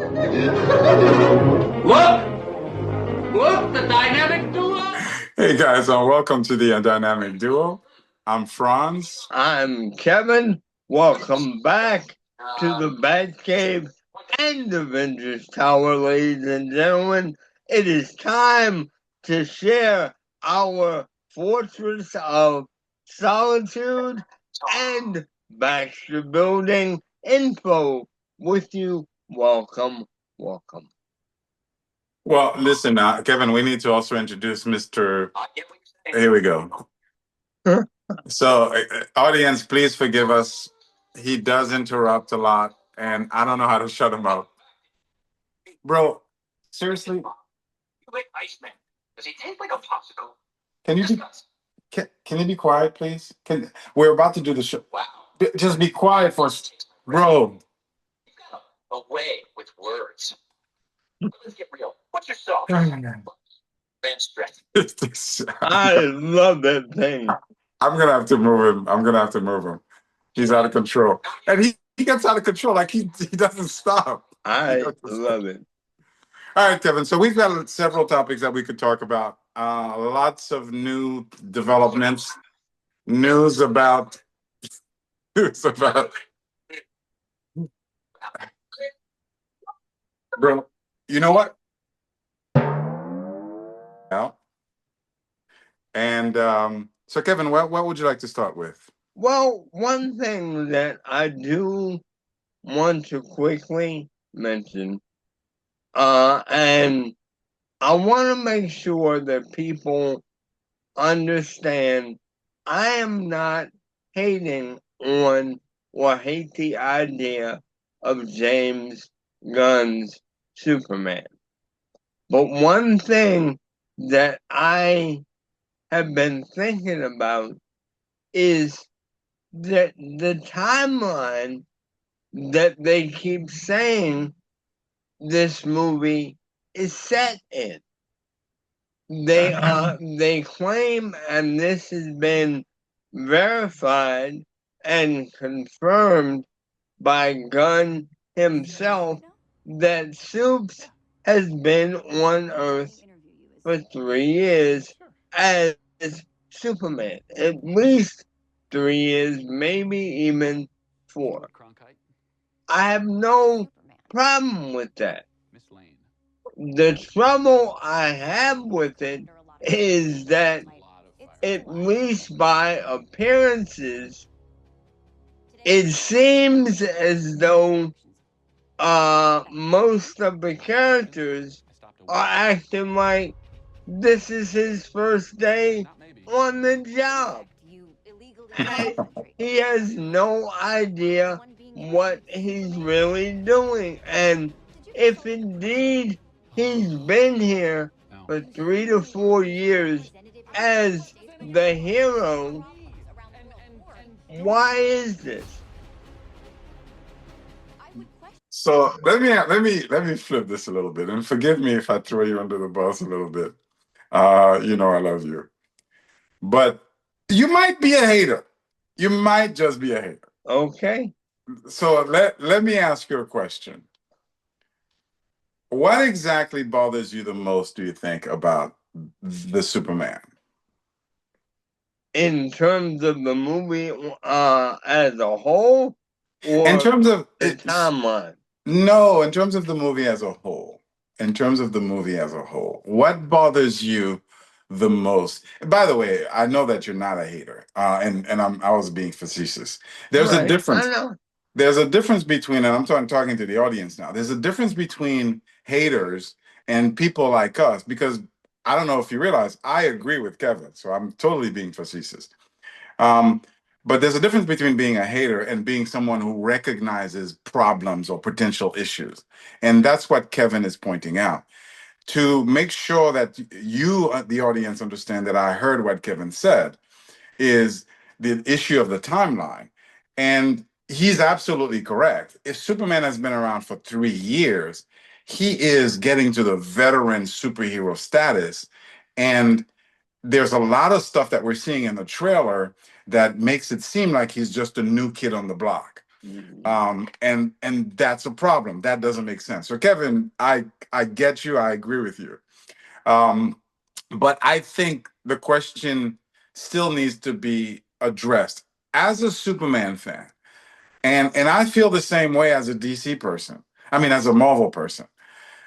Look, the dynamic duo. Hey guys, welcome to the Dynamic Duo. I'm Franz. I'm Kevin. Welcome back to the Batcave and the Avengers Tower, ladies and gentlemen. It is time to share our Fortress of Solitude and Baxter Building info with you. Welcome. Well, listen, Kevin, we need to also introduce Mr. Here we go. So, audience, please forgive us. He does interrupt a lot, and I don't know how to shut him up. Bro, seriously, You like Iceman? Does he taste like a popsicle? can you be, can you be quiet, please? We're about to do the show. Wow. Just be quiet bro. You got a way with words. Let's get real. What's your song? Van Stress. I love that thing. I'm gonna have to move him. He's out of control, and he gets out of control. Like he doesn't stop. I love it. All right, Kevin. So we've got several topics that we could talk about. Lots of new developments, news about, bro. You know what? Yeah. And so, Kevin, what would you like to start with? Well, one thing that I do want to quickly mention, and I want to make sure that people understand I am not hating on or hate the idea of James Gunn's Superman. But one thing that I have been thinking about is that the timeline that they keep saying this movie is set in. They claim, and this has been verified and confirmed by Gunn himself, that Supes has been on Earth for 3 years as Superman. At least 3 years, maybe even 4. I have no problem with that. The trouble I have with it is that, at least by appearances, it seems as though most of the characters are acting like this is his first day on the job. He has no idea what he's really doing. And if indeed he's been here for 3 to 4 years as the hero, why is this? So let me flip this a little bit, and forgive me if I throw you under the bus a little bit. You know I love you, but you might be a hater. You might just be a hater. Okay. So let me ask you a question. What exactly bothers you the most, do you think, about the Superman? In terms of the movie as a whole, or In terms of the timeline? No, in terms of the movie as a whole. In terms of the movie as a whole, what bothers you the most? By the way, I know that you're not a hater, and I was being facetious. There's a difference. I know. There's a difference between, and I'm talking to the audience now. There's a difference between haters and people like us, because I don't know if you realize I agree with Kevin, so I'm totally being facetious. But there's a difference between being a hater and being someone who recognizes problems or potential issues. And that's what Kevin is pointing out. To make sure that you, the audience, understand that I heard what Kevin said, is the issue of the timeline. And he's absolutely correct. If Superman has been around for 3 years, he is getting to the veteran superhero status. And there's a lot of stuff that we're seeing in the trailer that makes it seem like he's just a new kid on the block. And that's a problem. That doesn't make sense. So Kevin, I get you. I agree with you. Um, but I think the question still needs to be addressed. As a Superman fan, and I feel the same way as a DC person. I mean, as a Marvel person.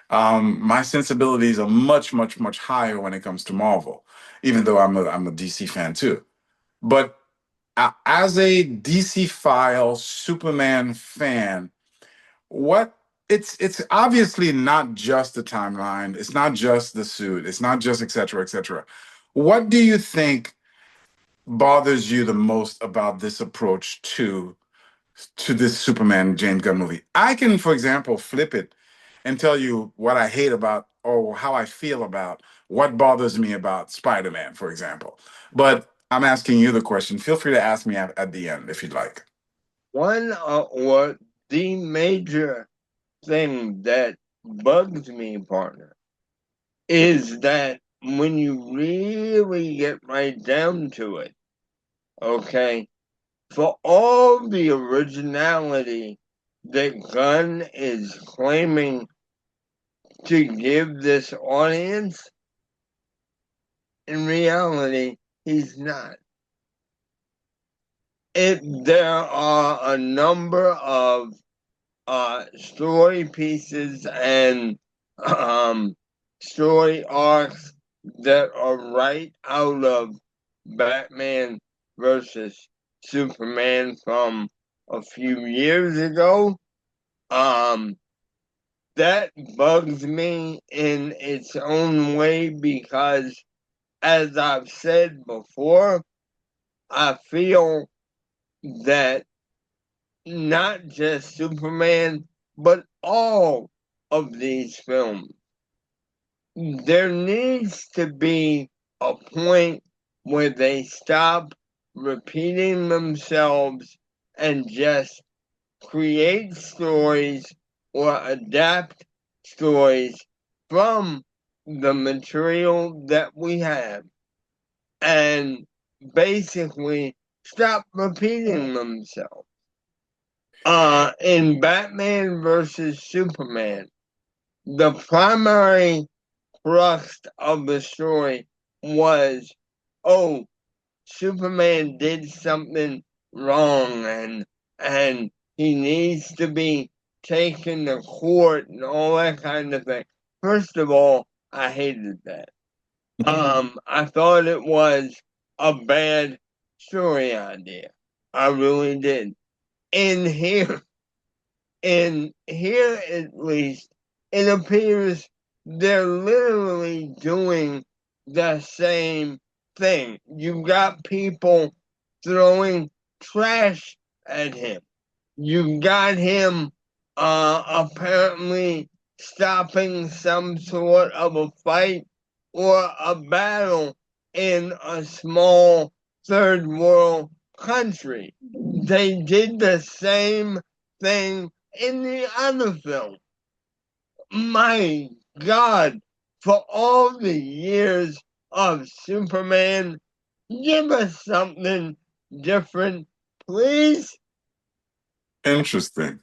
My sensibilities are much, much, much higher when it comes to Marvel, even though I'm a DC fan too. But as a DC file Superman fan, what it's obviously not just the timeline, it's not just the suit, it's not just et cetera, et cetera. What do you think bothers you the most about this approach to this Superman James Gunn movie? I can, for example, flip it and tell you what I hate about or how I feel about what bothers me about Spider-Man, for example. But I'm asking you the question. Feel free to ask me at the end if you'd like. One or the major thing that bugs me, partner, is that when you really get right down to it, okay, for all the originality that Gunn is claiming to give this audience, in reality, he's not. There are a number of story pieces and story arcs that are right out of Batman versus Superman from a few years ago. That bugs me in its own way because, as I've said before, I feel that not just Superman, but all of these films, there needs to be a point where they stop repeating themselves and just create stories or adapt stories from the material that we have and basically stop repeating themselves. In Batman versus Superman, the primary thrust of the story was, oh, Superman did something wrong and he needs to be taken to court and all that kind of thing. First of all, I hated that. I thought it was a bad story idea. I really did. In here, at least, it appears they're literally doing the same thing. You've got people throwing trash at him. You've got him apparently stopping some sort of a fight or a battle in a small third world country. They did the same thing in the other film. My God, for all the years of Superman, give us something different, please. Interesting.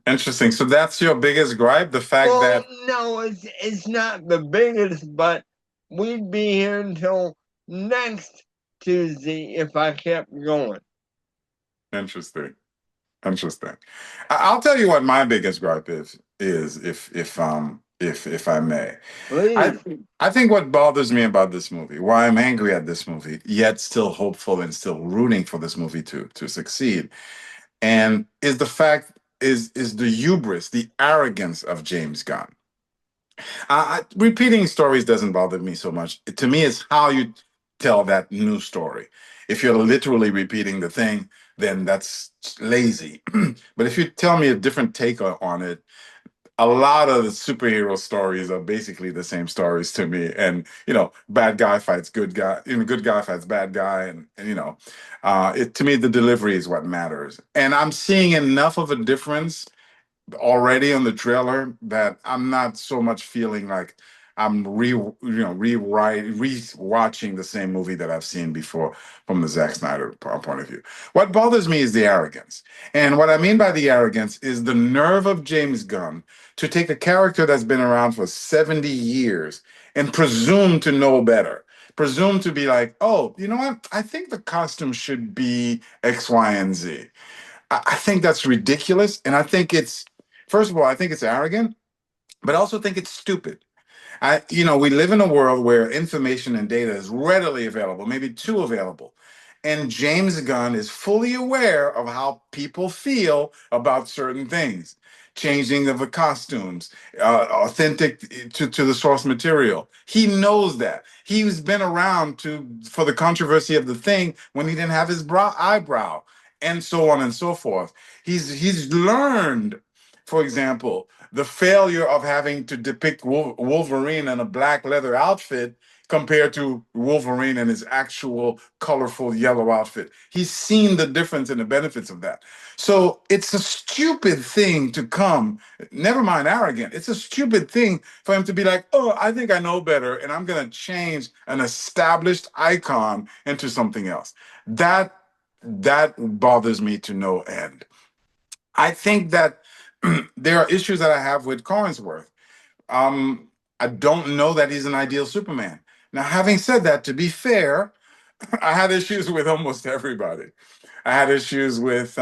Interesting. So that's your biggest gripe, the fact that no, it's not the biggest, but we'd be here until next Tuesday if I kept going. interesting. Interesting. I'll tell you what my biggest gripe is if I may. Please. I think what bothers me about this movie, why I'm angry at this movie, yet still hopeful and still rooting for this movie to succeed, and is the fact is the hubris, the arrogance of James Gunn. Repeating stories doesn't bother me so much. To me, it's how you tell that new story. If you're literally repeating the thing, then that's lazy. But if you tell me a different take on it, a lot of the superhero stories are basically the same stories to me. And bad guy fights good guy, good guy fights bad guy, and to me the delivery is what matters. And I'm seeing enough of a difference already on the trailer that I'm not so much feeling like I'm rewatching the same movie that I've seen before from the Zack Snyder point of view. What bothers me is the arrogance. And what I mean by the arrogance is the nerve of James Gunn to take a character that's been around for 70 years and presume to know better. Presume to be like, oh, you know what? I think the costume should be X, Y, and Z. I think that's ridiculous. And I think first of all, I think it's arrogant, but I also think it's stupid. We live in a world where information and data is readily available, maybe too available. And James Gunn is fully aware of how people feel about certain things. Changing of the costumes, authentic to the source material. He knows that. He's been around for the controversy of the thing when he didn't have his eyebrow, and so on and so forth. He's learned, for example, the failure of having to depict Wolverine in a black leather outfit compared to Wolverine in his actual colorful yellow outfit. He's seen the difference and the benefits of that. So it's a stupid thing to come, never mind arrogant, it's a stupid thing for him to be like, oh, I think I know better, and I'm going to change an established icon into something else. That bothers me to no end. I think that there are issues that I have with Collinsworth. I don't know that he's an ideal Superman. Now, having said that, to be fair, I had issues with almost everybody. I had issues with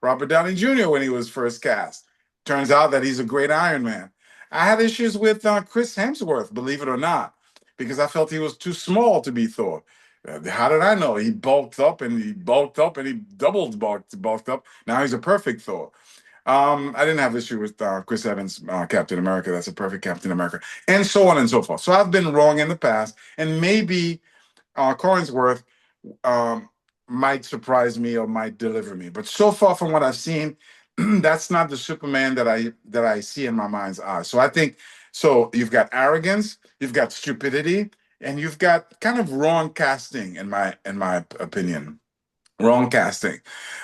Robert Downey Jr. when he was first cast. Turns out that he's a great Iron Man. I had issues with Chris Hemsworth, believe it or not, because I felt he was too small to be Thor. How did I know? He bulked up and he bulked up and he doubled bulked up. Now he's a perfect Thor. I didn't have issue with Chris Evans, Captain America. That's a perfect Captain America, and so on and so forth. So I've been wrong in the past, and maybe Collinsworth might surprise me or might deliver me. But so far from what I've seen, that's not the Superman that I see in my mind's eye. So I think so. You've got arrogance, you've got stupidity, and you've got kind of wrong casting in my opinion. Wrong casting.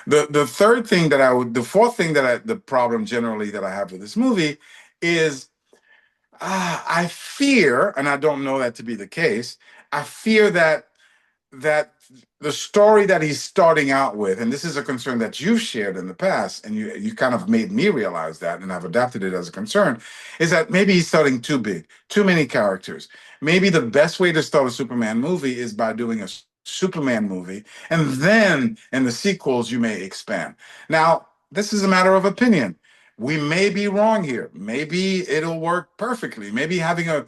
The fourth thing the problem generally that I have with this movie is I fear, and I don't know that to be the case, I fear that the story that he's starting out with, and this is a concern that you've shared in the past, and you kind of made me realize that, and I've adapted it as a concern, is that maybe he's starting too big, too many characters. Maybe the best way to start a Superman movie is by doing a Superman movie, and then in the sequels you may expand. Now, this is a matter of opinion. We may be wrong here. Maybe it'll work perfectly. Maybe having a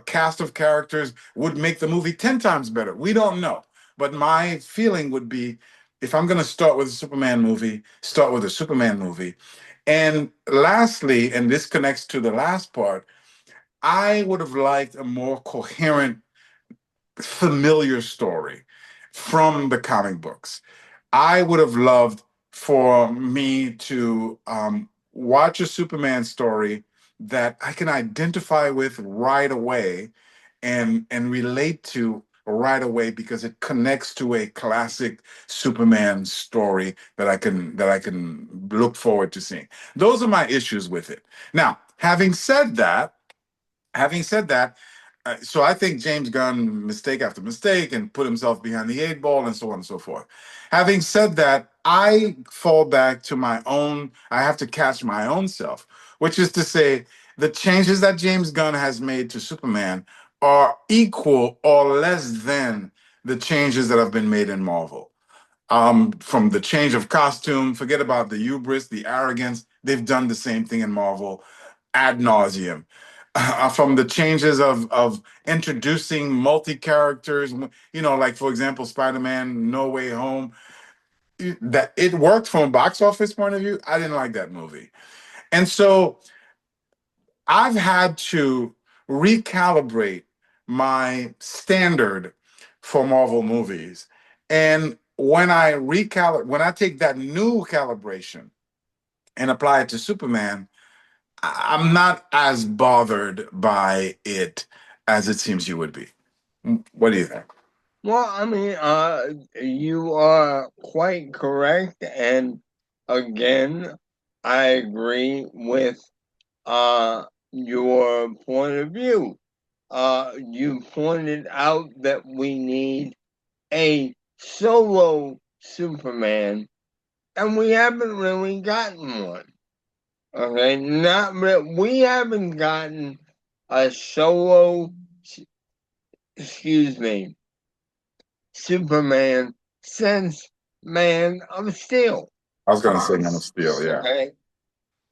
cast of characters would make the movie 10 times better. We don't know. But my feeling would be, if I'm going to start with a Superman movie, start with a Superman movie. And lastly, and this connects to the last part, I would have liked a more coherent, familiar story from the comic books. I would have loved for me to watch a Superman story that I can identify with right away and relate to right away, because it connects to a classic Superman story that I can look forward to seeing. Those are my issues with it. Now, having said that, so I think James Gunn mistake after mistake and put himself behind the eight ball and so on and so forth. Having said that, I fall back to I have to catch my own self, which is to say the changes that James Gunn has made to Superman are equal or less than the changes that have been made in Marvel. From the change of costume, forget about the hubris, the arrogance. They've done the same thing in Marvel ad nauseum. From the changes of introducing multi-characters, like for example, Spider-Man No Way Home, that it worked from a box office point of view. I didn't like that movie. And so I've had to recalibrate my standard for Marvel movies. And when I take that new calibration and apply it to Superman, I'm not as bothered by it as it seems you would be. What do you think? Well, I mean, you are quite correct, and again, I agree with your point of view. you pointed out that we need a solo Superman, and we haven't really gotten one. Okay, we haven't gotten a solo, excuse me, Superman since Man of Steel. I was gonna say Man of Steel, yeah.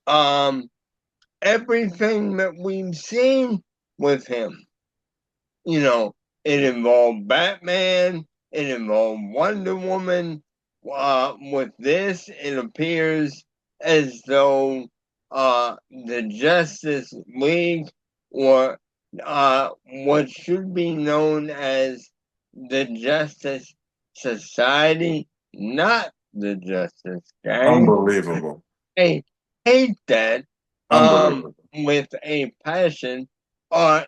Okay. Everything that we've seen with him, you know, it involved Batman, it involved Wonder Woman. With this, it appears as though the Justice League, or what should be known as the Justice Society, not the Justice Gang. Unbelievable. I hate that Unbelievable. with a passion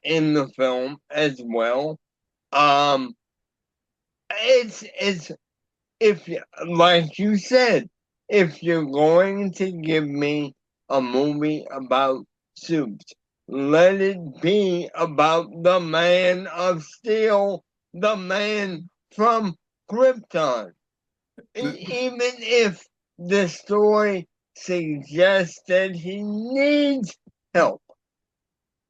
in the film as well. It's if like you said, if you're going to give me a movie about soups, let it be about the Man of Steel, the man from Krypton. Even if the story suggests that he needs help,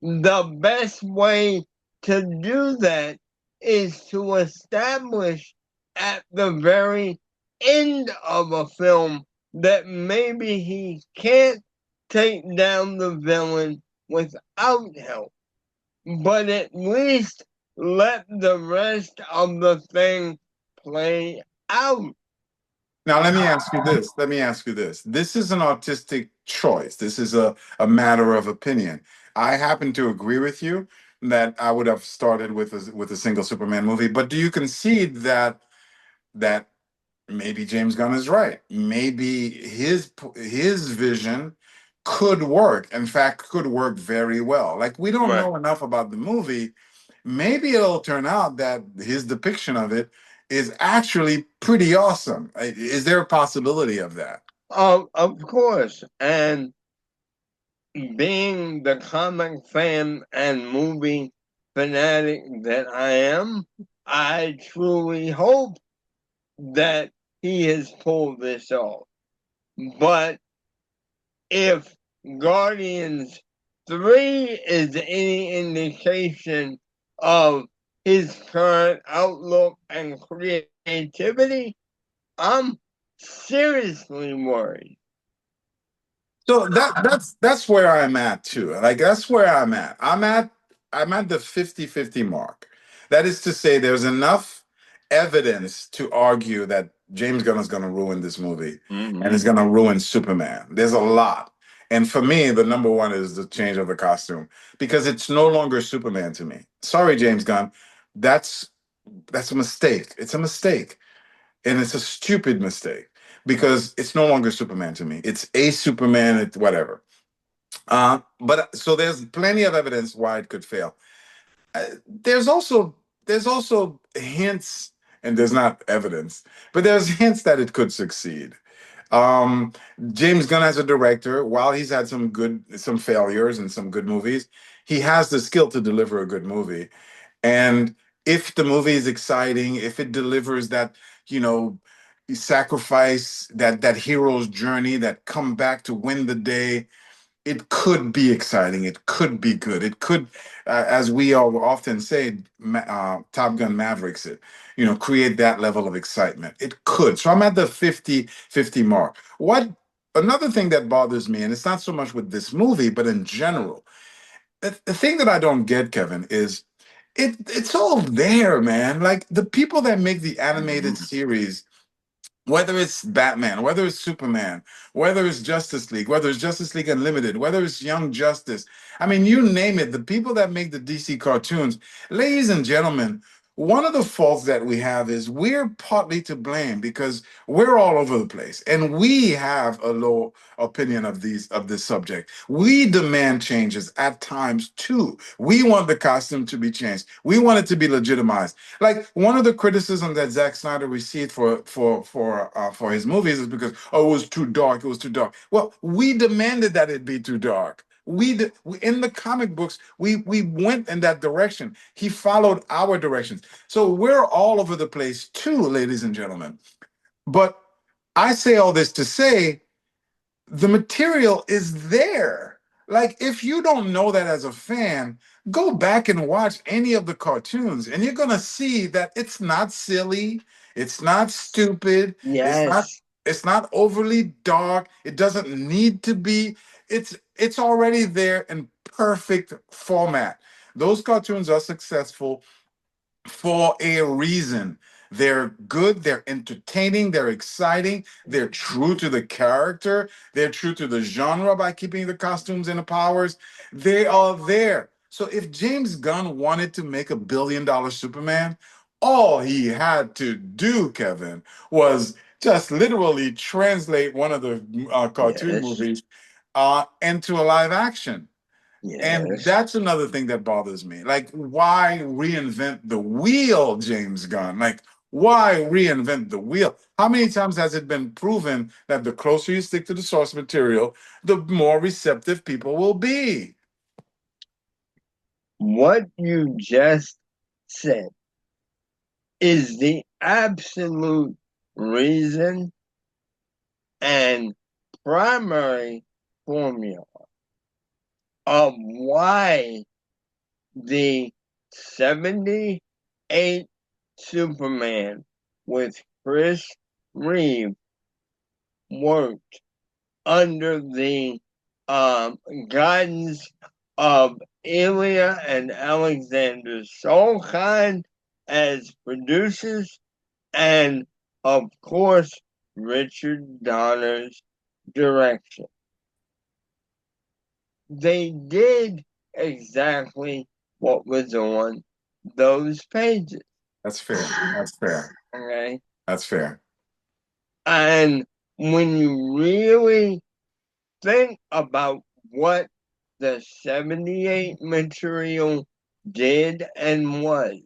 the best way to do that is to establish at the very end of a film that maybe he can't take down the villain without help, but at least let the rest of the thing play out. Now let me ask you this. Let me ask you this. This is an artistic choice. This is a matter of opinion. I happen to agree with you that I would have started with a single Superman movie, but do you concede that maybe James Gunn is right? Maybe his vision could work. In fact, could work very well. Like, we don't Right. know enough about the movie. Maybe it'll turn out that his depiction of it is actually pretty awesome. Is there a possibility of that? Of course, and being the comic fan and movie fanatic that I am, I truly hope that he has pulled this off. But if Guardians 3 is any indication of his current outlook and creativity, I'm seriously worried. So that's where I'm at too. Like, that's where I'm at. I'm at the 50-50 mark. That is to say, there's enough evidence to argue that James Gunn is going to ruin this movie and is going to ruin Superman. There's a lot. And for me, the number one is the change of the costume, because it's no longer Superman to me. Sorry, James Gunn. That's a mistake. It's a mistake. And it's a stupid mistake, because it's no longer Superman to me. It's a Superman, whatever. But so there's plenty of evidence why it could fail. There's also hints, and there's not evidence, but there's hints that it could succeed. Um, James Gunn as a director, while he's had some failures and some good movies, he has the skill to deliver a good movie. And if the movie is exciting, if it delivers that, you know, sacrifice, that hero's journey, that come back to win the day, it could be exciting. It could be good. It could, as we all often say, Top Gun Mavericks it, create that level of excitement. It could. So I'm at the 50-50 mark. Another thing that bothers me, and it's not so much with this movie, but in general, the thing that I don't get, Kevin, is it's all there, man. Like, the people that make the animated series, whether it's Batman, whether it's Superman, whether it's Justice League, whether it's Justice League Unlimited, whether it's Young Justice, I mean, you name it, the people that make the DC cartoons, ladies and gentlemen, one of the faults that we have is we're partly to blame, because we're all over the place and we have a low opinion of this subject. We demand changes at times too. We want the costume to be changed. We want it to be legitimized. Like, one of the criticisms that Zack Snyder received for his movies is because, oh, it was too dark. It was too dark. Well, we demanded that it be too dark. In the comic books, we went in that direction. He followed our directions. So we're all over the place too, ladies and gentlemen. But I say all this to say the material is there. Like, if you don't know that as a fan, go back and watch any of the cartoons, and you're gonna see that it's not silly, it's not stupid, Yes. it's not overly dark, it doesn't need to be. It's already there in perfect format. Those cartoons are successful for a reason. They're good, they're entertaining, they're exciting, they're true to the character, they're true to the genre by keeping the costumes and the powers. They are there. So if James Gunn wanted to make $1 billion Superman, all he had to do, Kevin, was just literally translate one of the cartoon Yes. movies into a live action. And Yes. that's another thing that bothers me. Like, why reinvent the wheel, James Gunn? Like, why reinvent the wheel? How many times has it been proven that the closer you stick to the source material, the more receptive people will be? What you just said is the absolute reason and primary formula of why the 78 Superman with Chris Reeve worked under the guidance of Ilya and Alexander Solkine as producers, and of course Richard Donner's direction. They did exactly what was on those pages. That's fair. That's fair. Okay. That's fair. And when you really think about what the 78 material did and was,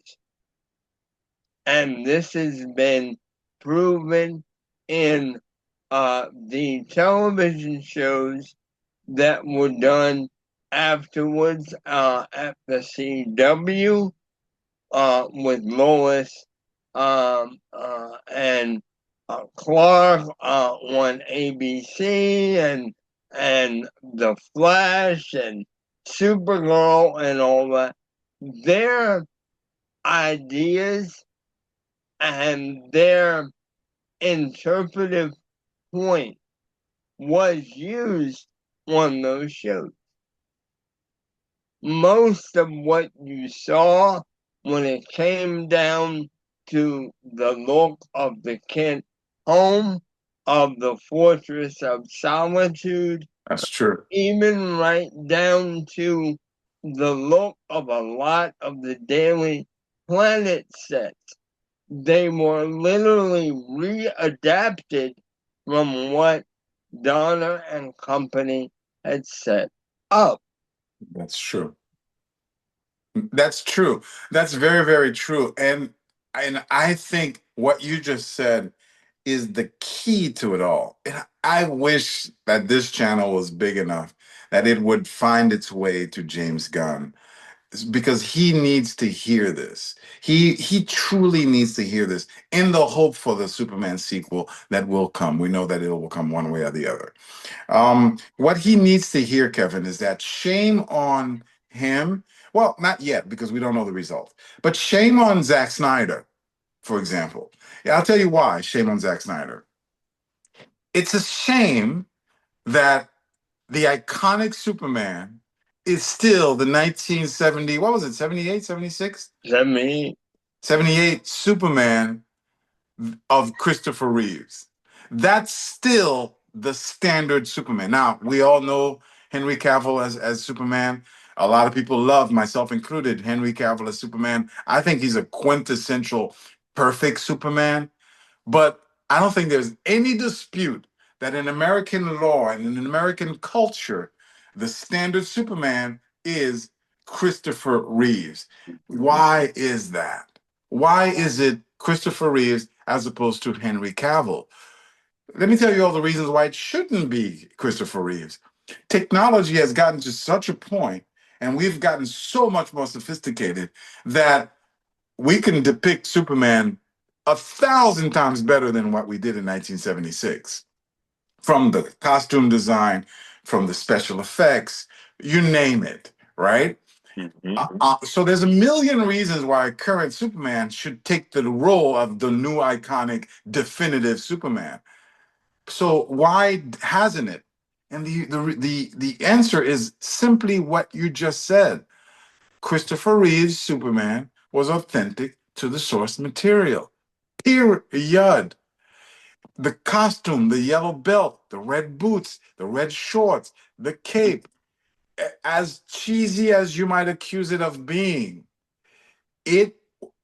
and this has been proven in the television shows that were done afterwards at the CW with Lois and Clark on ABC, and The Flash and Supergirl and all that. Their ideas and their interpretive point was used on those shows. Most of what you saw when it came down to the look of the Kent home, of the Fortress of Solitude, That's true. even right down to the look of a lot of the Daily Planet sets, they were literally readapted from what Donner and company had set up. That's true. That's true. That's very, very true. And I think what you just said is the key to it all. And I wish that this channel was big enough that it would find its way to James Gunn, because he needs to hear this. He truly needs to hear this in the hope for the Superman sequel that will come. We know that it will come one way or the other. What he needs to hear, Kevin, is that shame on him. Well, not yet, because we don't know the result. But shame on Zack Snyder, for example. Yeah, I'll tell you why. Shame on Zack Snyder. It's a shame that the iconic Superman is still the 1970, what was it, 78, 76? 78 Superman of Christopher Reeves. That's still the standard Superman. Now, we all know Henry Cavill as Superman. A lot of people love, myself included, Henry Cavill as Superman. I think he's a quintessential perfect Superman. But I don't think there's any dispute that in American law and in American culture, the standard Superman is Christopher Reeves. Why is that? Why is it Christopher Reeves as opposed to Henry Cavill? Let me tell you all the reasons why it shouldn't be Christopher Reeves. Technology has gotten to such a point, and we've gotten so much more sophisticated that we can depict Superman 1,000 times better than what we did in 1976. From the costume design, from the special effects, you name it, right? So there's a million reasons why current Superman should take the role of the new iconic definitive Superman. So why hasn't it? And the answer is simply what you just said. Christopher Reeve's Superman was authentic to the source material. Period. The costume, the yellow belt, the red boots, the red shorts, the cape, as cheesy as you might accuse it of being, it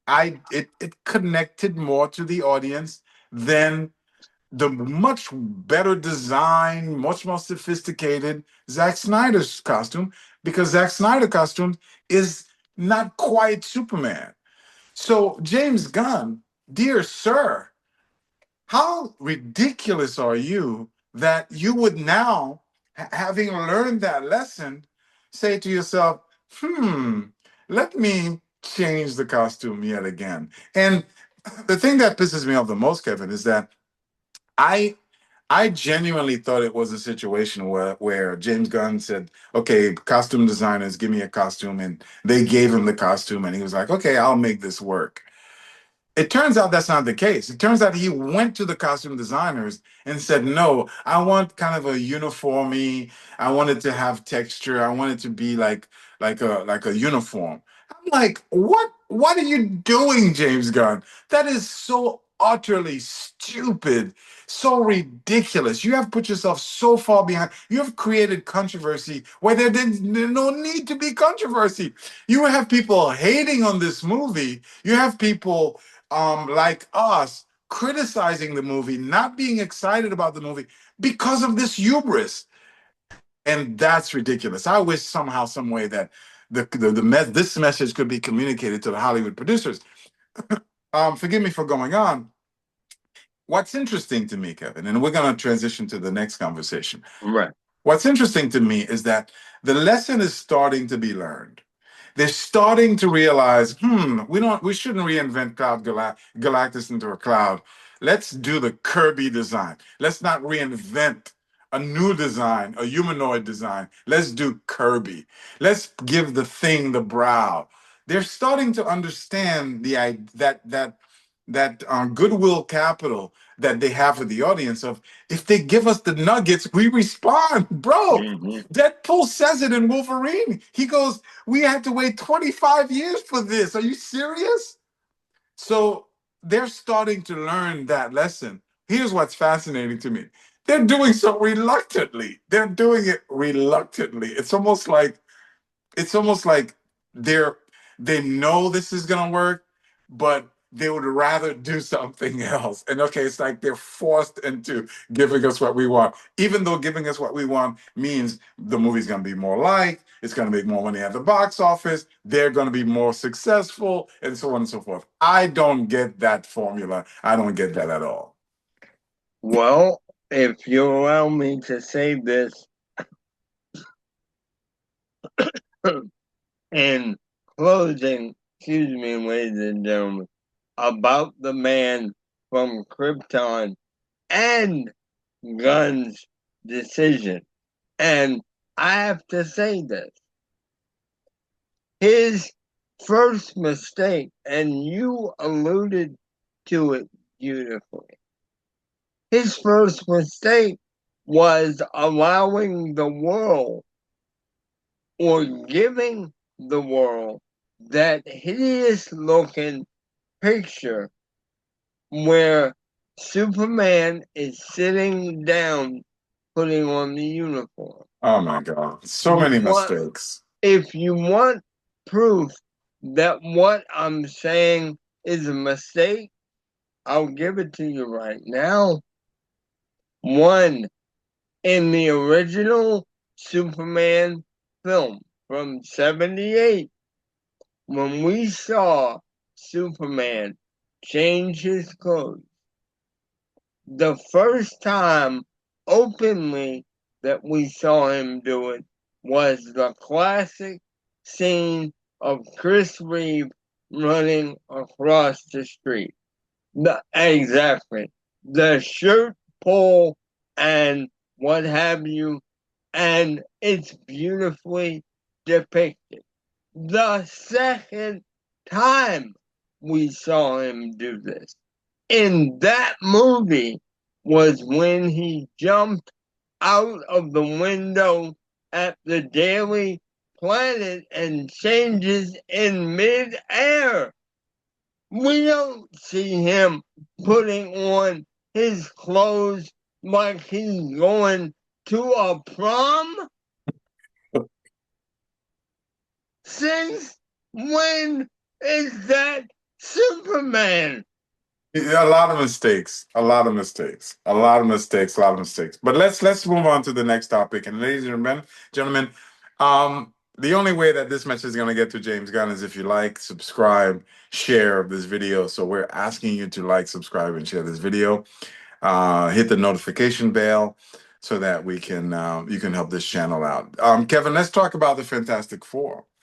it connected more to the audience than the much better design, much more sophisticated Zack Snyder's costume, because Zack Snyder costume is not quite Superman. So James Gunn, dear sir, how ridiculous are you that you would now, having learned that lesson, say to yourself, let me change the costume yet again. And the thing that pisses me off the most, Kevin, is that I I genuinely thought it was a situation where James Gunn said, "Okay, costume designers, give me a costume," and they gave him the costume, and he was like, "Okay, I'll make this work." It turns out that's not the case. It turns out he went to the costume designers and said, "No, I want kind of a uniformy. I want it to have texture. I want it to be like a uniform." I'm like, What are you doing, James Gunn? That is so utterly stupid, so ridiculous. You have put yourself so far behind. You have created controversy where there's no need to be controversy. You have people hating on this movie. You have people like us criticizing the movie, not being excited about the movie because of this hubris. And that's ridiculous. I wish somehow, some way that this message could be communicated to the Hollywood producers. Forgive me for going on. What's interesting to me, Kevin, and we're going to transition to the next conversation. Right. What's interesting to me is that the lesson is starting to be learned. They're starting to realize, we shouldn't reinvent Galactus into a cloud. Let's do the Kirby design. Let's not reinvent a new design, a humanoid design. Let's do Kirby. Let's give the thing the brow. They're starting to understand that goodwill capital that they have with the audience of, if they give us the nuggets, we respond, bro. Deadpool says it in Wolverine. He goes, "We had to wait 25 years for this. Are you serious?" So they're starting to learn that lesson. Here's what's fascinating to me. They're doing so reluctantly. They're doing it reluctantly. It's almost like they know this is gonna work, but they would rather do something else. And okay, it's like they're forced into giving us what we want, even though giving us what we want means the movie's gonna be more liked, it's gonna make more money at the box office, they're gonna be more successful, and so on and so forth. I don't get that formula. I don't get that at all. Well, if you allow me to say this, in closing, excuse me, ladies and gentlemen, about the man from Krypton and Gunn's decision. And I have to say this. His first mistake, and you alluded to it beautifully, his first mistake was allowing the world, or giving the world, that hideous looking picture where Superman is sitting down putting on the uniform. Oh my God. So many mistakes. If you want proof that what I'm saying is a mistake, I'll give it to you right now. One, in the original Superman film from 78, when we saw Superman change his clothes, the first time openly that we saw him do it was the classic scene of Chris Reeve running across the street. Exactly. The shirt pull and what have you, and it's beautifully depicted. The second time we saw him do this in that movie was when he jumped out of the window at the Daily Planet and changes in midair. We don't see him putting on his clothes like he's going to a prom. Since when is that Superman? A lot of mistakes, a lot of mistakes, a lot of mistakes, a lot of mistakes. But let's move on to the next topic. And ladies and gentlemen, the only way that this message is going to get to James Gunn is if you like, subscribe, share this video. So we're asking you to like, subscribe, and share this video. Hit the notification bell so that we can you can help this channel out. Kevin, let's talk about the Fantastic Four.